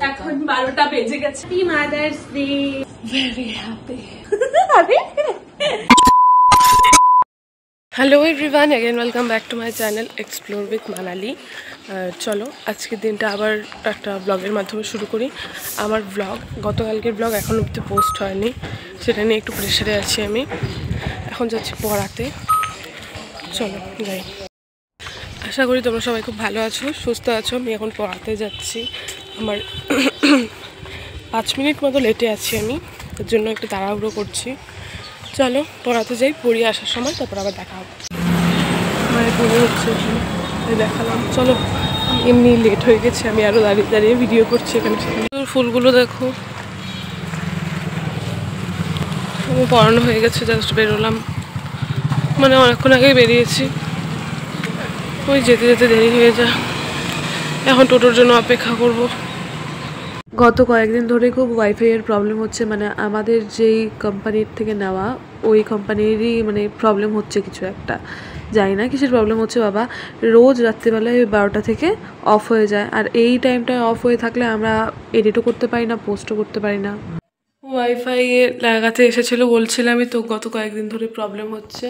এখন 12টা বেজে গেছে। Happy mother's day. Very happy. Hello everyone, again welcome back to my channel explore with Manali. চলো আজকের দিনটা আবার একটা ব্লগের মাধ্যমে শুরু করি। আমার ব্লগ, গতকালকের ব্লগ এখন অবধি পোস্ট হয়নি, সেটা নিয়ে একটু প্রেশারে আছি আমি। এখন যাচ্ছি পড়াতে, চলো যাই। আশা করি তোমরা সবাই খুব ভালো আছো, সুস্থ আছো। আমি এখন পড়াতে যাচ্ছি। আমার 5 মিনিট মতো লেটে আছি আমি, তার জন্য একটু তাড়াহুড়ো করছি। চলো পড়াতে যাই, পড়িয়ে আসার সময় তারপর আবার দেখা হবে। আমার পড়ে হচ্ছে, দেখালাম। চলো, এমনি লেট হয়ে গেছে, আমি আরও দাঁড়িয়ে দাঁড়িয়ে ভিডিও করছি এখানে। ফুলগুলো দেখো, আমি পড়ানো হয়ে গেছে, জাস্ট বেরোলাম, মানে অনেকক্ষণ আগেই বেরিয়েছি। ওই যেতে যেতে দেরি হয়ে যায়, এখন টোটোর জন্য অপেক্ষা করব। গত কয়েকদিন ধরে খুব ওয়াইফাইয়ের প্রবলেম হচ্ছে, মানে আমাদের যেই কোম্পানির থেকে নেওয়া ওই কোম্পানিরই মানে প্রবলেম হচ্ছে কিছু একটা, জানি না কিসের প্রবলেম হচ্ছে বাবা। রোজ রাত্রিবেলায় 12টা থেকে অফ হয়ে যায়, আর এই টাইমটায় অফ হয়ে থাকলে আমরা এডিটও করতে পারি না, পোস্টও করতে পারি না। ওয়াইফাই লাগাতে এসেছিলো বলছিলামই তো, গত কয়েকদিন ধরে প্রবলেম হচ্ছে।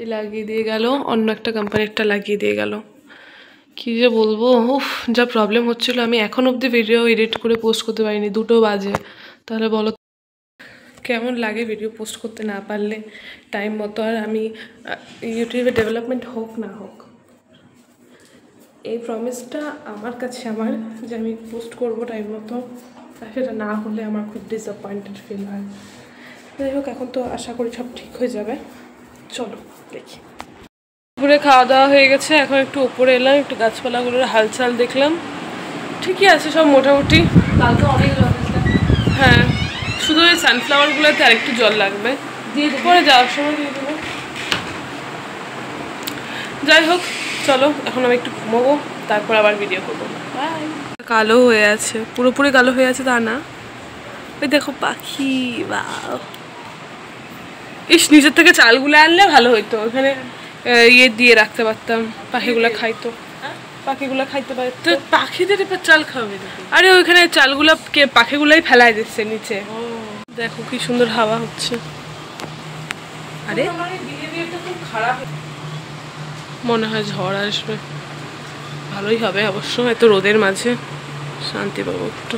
এ লাগিয়ে দিয়ে গেল, অন্য একটা কোম্পানিরটা লাগিয়ে দিয়ে গেল। কী যে বলবো, উফ যা প্রবলেম হচ্ছিলো। আমি এখন অবধি ভিডিও এডিট করে পোস্ট করতে পারিনি, 2টো বাজে। তাহলে বলো কেমন লাগে ভিডিও পোস্ট করতে না পারলে টাইম মতো। আর আমি ইউটিউবে ডেভেলপমেন্ট হোক না হোক, এই প্রমিসটা আমার কাছে আমার, যে আমি পোস্ট করবো টাইম মতো, সেটা না হলে আমার খুব ডিসঅ্যাপয়েন্টেড ফিল হয়। যাই হোক, এখন তো আশা করি সব ঠিক হয়ে যাবে। চলো দেখি। দুপুরে খাওয়া দাওয়া হয়ে গেছে, এখন একটু উপরে এলাম, একটু গাছপালাগুলোর হালচাল দেখলাম। ঠিকই আছে সব মোটামুটি। কালকে অনেক জল, হ্যাঁ, শুধু ওই সানফ্লাওয়ারগুলোতে আরেকটু জল লাগবে, দিয়ে পরে যাওয়ার সময় দিয়ে দেবো। যাই হোক চলো, এখন আমি একটু ঘুমোবো, তারপর আবার ভিডিও করবো। বাই। কালো হয়ে আছে, পুরোপুরি কালো হয়ে আছে তা না। ওই দেখো পাখি, বাহ। ইস, নিচের থেকে চালগুলো আনলে ভালো হইতো, ওখানে ইয়ে দিয়ে রাখতে পারতাম, পাখিগুলো খাইতো। পাখিগুলো খাইতে পারতো। পাখিদের এবার চাল খাবে? আরে ওইখানে চালগুলো পাখিগুলাই ফেলাই দিচ্ছে নিচে। দেখো কি সুন্দর হাওয়া হচ্ছে। আরে খারাপ মনে হয়, ঝড় আসবে। ভালোই হবে অবশ্য, এত রোদের মাঝে শান্তি পাবো একটু।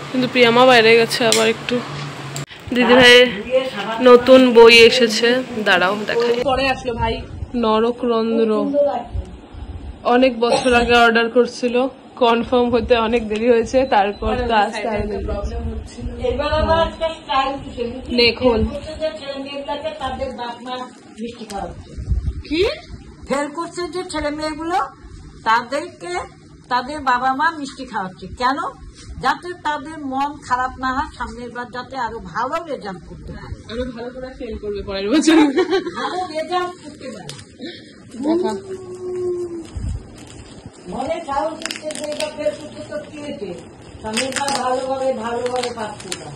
কিন্তু প্রিয়ামা বাইরে গেছে আবার একটু। দিদিভাইয়ের নতুন বই এসেছে, দাঁড়াও দেখাই। পরে আসলো ভাই, নরকরন্ধ্র। অনেক বছর আগে অর্ডার করছিল, কনফার্ম হতে অনেক দেরি হয়েছে, তারপর তো আসতে আরো দেরি হচ্ছিল। কি ফেল করছে যে ছেলে মেয়েগুলো, তাদেরকে তাদের বাবা মা মিষ্টি খাওয়াচ্ছে কেন? যাতে তাদের মন খারাপ না হয়, সামনের বার যাতে আরো ভালো রেজাল্ট করতে পারে, আরো ভালো করে ফেল করবে পরের বছর, ভালো রেজাল্ট করতে পারে। মনে চাউল দিচ্ছে যে এটা ফেল করতে তো কি হয়েছে, সামনের বার ভালোভাবে পাচ্ছে না,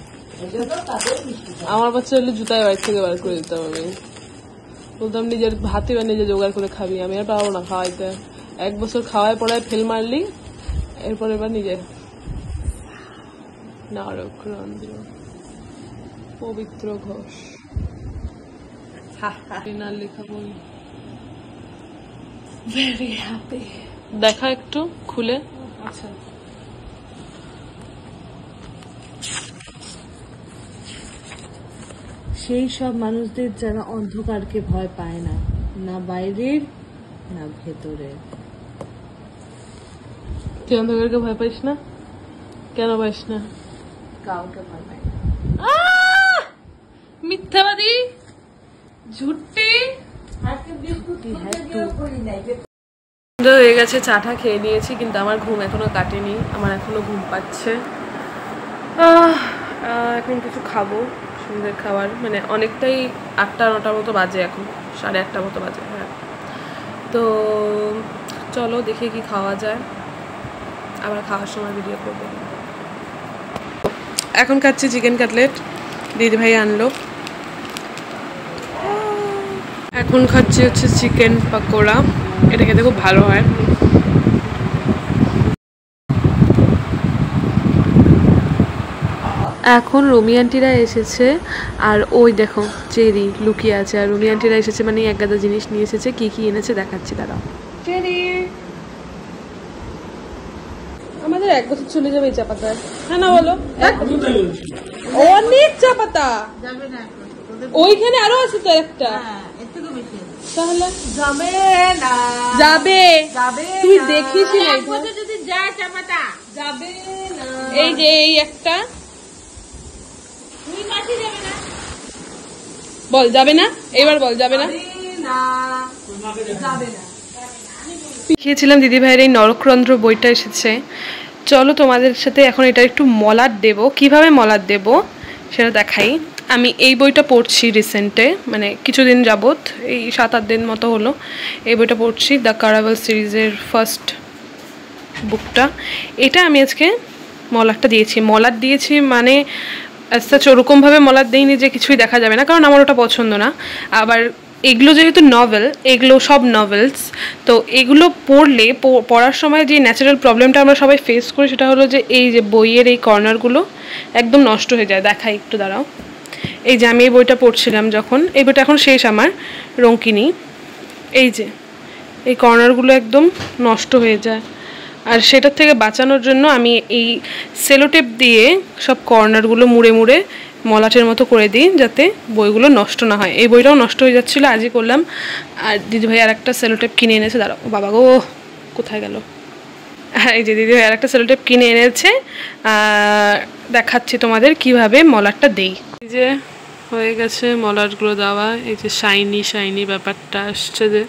এই জন্য তাদের মিষ্টি। আমার বাচ্চা হলে জুতায় বাইর থেকে বার করে দিতে হবে, বলতাম নিজের হাতে বা নিজে জোগাড় করে খাবি। আমি আর পারবো না খাওয়াইতে। 1 বছর খাওয়ায় পড়ায় ফেল মারলি, এরপর এবার নিজে। নরকরন্ধ্র, পবিত্র ঘোষ, লেখা বই। Very happy. দেখা একটু খুলে। আচ্ছা, সেই সব মানুষদের যারা অন্ধকারকে ভয় পায় না, না বাইরের না ভেতরের। তুই অন্ধকারকে ভয় পাইস না? কেন পাইস না? কাউকে ভয় পায় না। মিথ্যাবাদী, ঝুট্টি। হয়ে গেছে, চাটা খেয়ে নিয়েছি, কিন্তু আমার ঘুম এখনো কাটেনি, আমার এখনো ঘুম পাচ্ছে। এখন কিছু খাবো, সন্ধ্যের খাবার, মানে অনেকটাই 8টা-9টার মতো বাজে, এখন 8:30 মতো বাজে। হ্যাঁ, তো চলো দেখি কি খাওয়া যায়, আবার খাওয়ার সময় ভিডিও করবো। এখন খাচ্ছি চিকেন কাটলেট, দিদিভাই আনলো। এখন খাচ্ছি হচ্ছে চিকেন পকোড়া, এটা খেতে খুব ভালো হয়। এখন রুমি আন্টিরা এসেছে আর ওই দেখো চেরি লুকিয়ে আছে, আর রুমি আন্টিরা এসেছে মানে এক গাদা জিনিস নিয়ে এসেছে। কি কি এনেছে দেখাচ্ছি দাঁড়াও। চেরি আমাদের 1 বছর চলে যাবে এই চা পাতায়, হ্যাঁ না বলো? অনেক চা পাতা ওইখানে আরো আছে তো একটা, তাহলে যাবে না? যাবে, তুই দেখিস যদি যায় চা পাতা যাবে না। এই যে এই একটা, বল যাবে না, এবার বল যাবে না। শিখিয়েছিলাম দিদি ভাইয়ের এই নরকরন্ধ্র বইটা এসেছে। চলো তোমাদের সাথে এখন এটা একটু মলাট দেব, কিভাবে মলাট দেব সেটা দেখাই। আমি এই বইটা পড়ছি রিসেন্টে, মানে কিছুদিন যাবত, এই 7-8 দিন মতো হলো এই বইটা পড়ছি, দ্য কারাভেল সিরিজের ফার্স্ট বুকটা। এটা আমি আজকে মলাটটা দিয়েছি। মলাট দিয়েছি মানে আচ্ছা ওরকমভাবে মলাট দিইনি যে কিছুই দেখা যাবে না, কারণ আমার ওটা পছন্দ না। আবার এগুলো যেহেতু নভেল, এগুলো সব নভেলস, তো এগুলো পড়লে পড়ার সময় যে ন্যাচারাল প্রবলেমটা আমরা সবাই ফেস করি সেটা হলো যে এই যে বইয়ের এই কর্নারগুলো একদম নষ্ট হয়ে যায়। দেখাই একটু দাঁড়াও। এই যে আমি এই বইটা পড়ছিলাম যখন, এই বইটা এখন শেষ আমার, রঙ্কিনী। এই যে এই কর্নারগুলো একদম নষ্ট হয়ে যায়, আর সেটার থেকে বাঁচানোর জন্য আমি এই সেলোটেপ দিয়ে সব কর্নারগুলো মুড়ে মুড়ে মলাটের মতো করে দিই যাতে বইগুলো নষ্ট না হয়। এই বইটাও নষ্ট হয়ে যাচ্ছিলো, আজই করলাম। আর দিদিভাই আর একটা সেলোটেপ কিনে এনেছে, দাঁড়াও বাবা গো কোথায় গেল, হ্যাঁ এই যে দিদিভাই আর একটা সেলোটেপ কিনে এনেছে, দেখাচ্ছি তোমাদের কিভাবে মলাটটা দেই। এই যে হয়ে গেছে মলাটগুলো দেওয়া, এই যে শাইনি শাইনি ব্যাপারটা আসছে, যে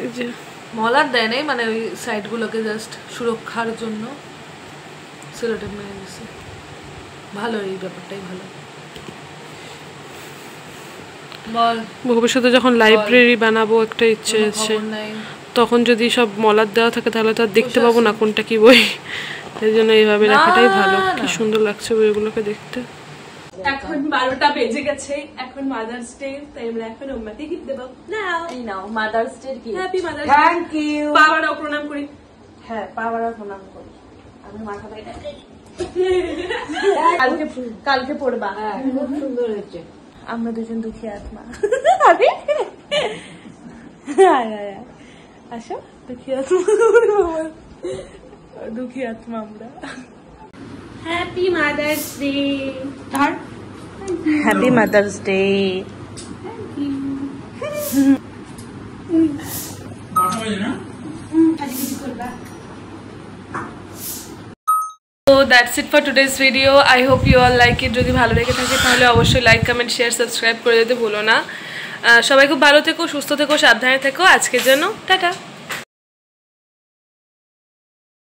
এই যে মলার দেয় নাই, মানে ওই সাইডগুলোকে জাস্ট সুরক্ষার জন্য সেলোটেপ মেরে দিয়েছে। ভালো, এই ব্যাপারটাই ভালো। বল, ভবিষ্যতে যখন লাইব্রেরি বানাবো একটা ইচ্ছে আছে, তখন যদি সব মলাট দেওয়া থাকে তাহলে তো আর দেখতে পাবো না কোনটা কি বই। এই জন্য এইভাবে রাখাটাই ভালো। কি সুন্দর লাগছে বইগুলোকে দেখতে। এখন 12টা বেজে গেছে, এখন মাদার্স ডে, তাই আমরা এখন ওম্মাকে গিফট দেবো। নাও এই নাও মাদার্স ডে কি। Happy mother's day. Thank you. বাবারাও প্রণাম করি। হ্যাঁ, বাবারা প্রণাম করি। আমি মাথাটাই কালকে পড়বা। খুব সুন্দর হয়েছে। আমরা দুজন দুঃখী আত্মা। আসো, দুঃখী আত্মা, দুঃখী আত্মা আমরা। Happy mother's day. ধর, happy mother's day. So that's it for today's video. I hope you all like it. যদি ভালো লেগে থাকে তাহলে অবশ্যই লাইক, কমেন্ট, শেয়ার, সাবস্ক্রাইব করে দিতে ভুলো না। সবাই খুব ভালো থেকো, সুস্থ থেকো, সাবধানে থেকো। আজকের জন্য টাটা।